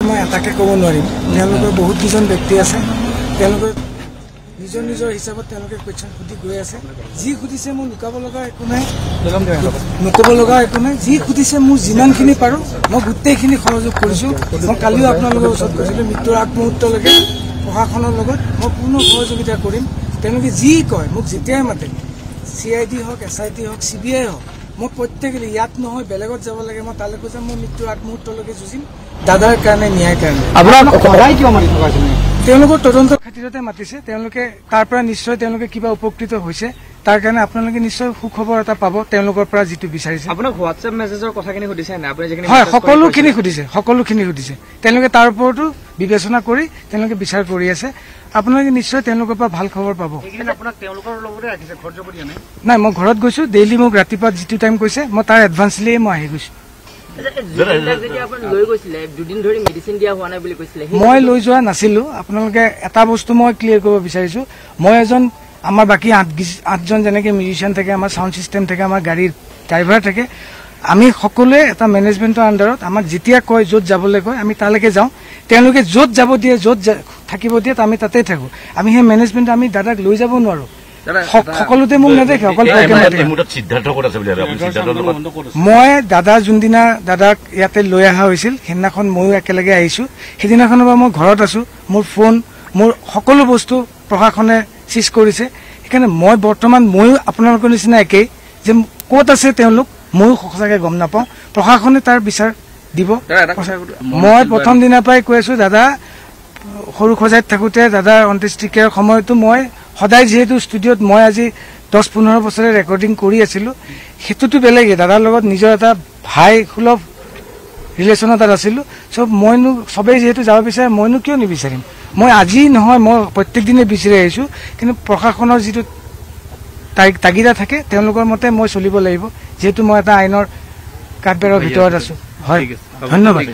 মই এটাকে ক'ব নোৱাৰিম তেওঁলোকৰ বহুত কেইজন ব্যক্তি আছে তেওঁলোকৰ নিজৰ নিজৰ হিচাপত তেওঁলোকে কোৱেশ্যন সুধি গৈ আছে যি সুধিছে মোৰ লুকাব লগা একো নাই নক'ব লগা একো নাই যি সুধিছে মোৰ যিমানখিনি পাৰোঁ মই গোটেইখিনি সহযোগ কৰিছোঁ মই কালিও আপোনালোকৰ ওচৰত কৈছিলোঁ মৃত্যুৰ আগমুহূৰ্তলৈকে প্ৰশাসনৰ লগত মই পূৰ্ণ সহযোগিতা কৰিম তেওঁলোকে যি কয় মোক যেতিয়াই মাতে CID হওক SIT হওক CBI হওক মই প্ৰত্যেকেই ইয়াত নহয় বেলেগত যাব লাগে মই তালৈকে যাম মই মৃত্যুৰ আগমুহূৰ্তলৈকে যুঁজিম দাদাৰ কাৰণে ন্যায়ৰ কাৰণে তেওঁলোকৰ তদন্ত খাতিৰতে মাতিছে তেওঁলোকে তাৰ পৰা নিশ্চয় তেওঁলোকে কিবা উপকৃত হৈছে তাৰ কাৰণে আপোনালোকে নিশ্চয় সুখবৰ এটা পাব তেওঁলোকৰ পৰা যিটো বিচাৰিছে আপোনাক হোৱাটছএপ মেছেজৰ কথাখিনি সুধিছে না আপুনি যেখিনি হয় সকলোখিনি সুধিছে তেওঁলোকে তাৰ ওপৰতো বিবেচনা কৰি তেওঁলোকে বিচাৰ কৰি আছে আপোনালোকে নিশ্চয় তেওঁলোকৰ পৰা ভাল খবৰ পাব আপোনাক তেওঁলোকৰ লগতে ৰাখিছে ঘৰ যাব দিয়া নাই মই ঘৰত গৈছো ডেইলি মোক ৰাতিপুৱা যিটো টাইম কৈছে মই তাৰ এডভান্সলিয়ে মই আহি গৈছো মই লৈ যোৱা নাছিলো আপোনালোকে এটা বস্তু মই ক্লিয়াৰ কৰিব বিচাৰিছো মই এজন আমাৰ বাকী 8জন যেনেকে মিউজিচিয়ান থাকে আমাৰ সাউণ্ড সিস্টেম থাকে আমাৰ গাড়ীৰ ড্ৰাইভাৰ থাকে আমি সকলোৱে এটা মেনেজমেন্টৰ আন্ডাৰত আমাক যেতিয়া কয় য'ত যাবলৈ কয় আমি তালৈকে যাওঁ তেওঁলোকে য'ত যাব দিয়ে য'ত থাকিব দিয়ে আমি তাতেই থাকো আমি সেই মেনেজমেন্ট আমি দাদাক লৈ যাব নোৱাৰো সকলোতে মোক নেদেখে অকল মই দাদা যোনদিনা দাদাক ইয়াতে লৈ অহা হৈছিল সেইদিনাখন ময়ো একেলগে আহিছো সেইদিনাখনৰ পৰা মই ঘৰত আছো মোৰ ফোন মোৰ সকলো বস্তু প্ৰশাসনে চিজ কৰিছে সেইকাৰণে মই বৰ্তমান ময়ো আপোনালোকৰ নিচিনা একেই যে ক'ত আছে তেওঁলোক ময়ো সঁচাকৈ গম নাপাওঁ প্ৰশাসনে তাৰ বিচাৰ দিব মই প্ৰথম দিনাৰ পৰাই কৈ আছো দাদা সৰু সজাইত থাকোঁতে দাদাৰ অন্ত্যেষ্টিক্ৰিয়াৰ সময়তো মই সদায় যিহেতু ষ্টুডিঅ'ত মই আজি 10-15 বছৰে ৰেকৰ্ডিং কৰি আছিলো সেইটোতো বেলেগেই দাদাৰ লগত নিজৰ এটা ভাই সুলভ ৰিলেশ্যন এটাত আছিলো চব মইনো সবেই যিহেতু যাব বিচাৰে মইনো কিয় নিবিচাৰিম মই আজি নহয় মই প্ৰত্যেক দিনে বিচাৰি আহিছো কিন্তু প্ৰশাসনৰ যিটো তাগিদা থাকে তেওঁলোকৰ মতে মই চলিব লাগিব যেহেতু মই এটা আইনৰ কাঠবেৰৰ ভিতৰত আছো হয় ধন্যবাদ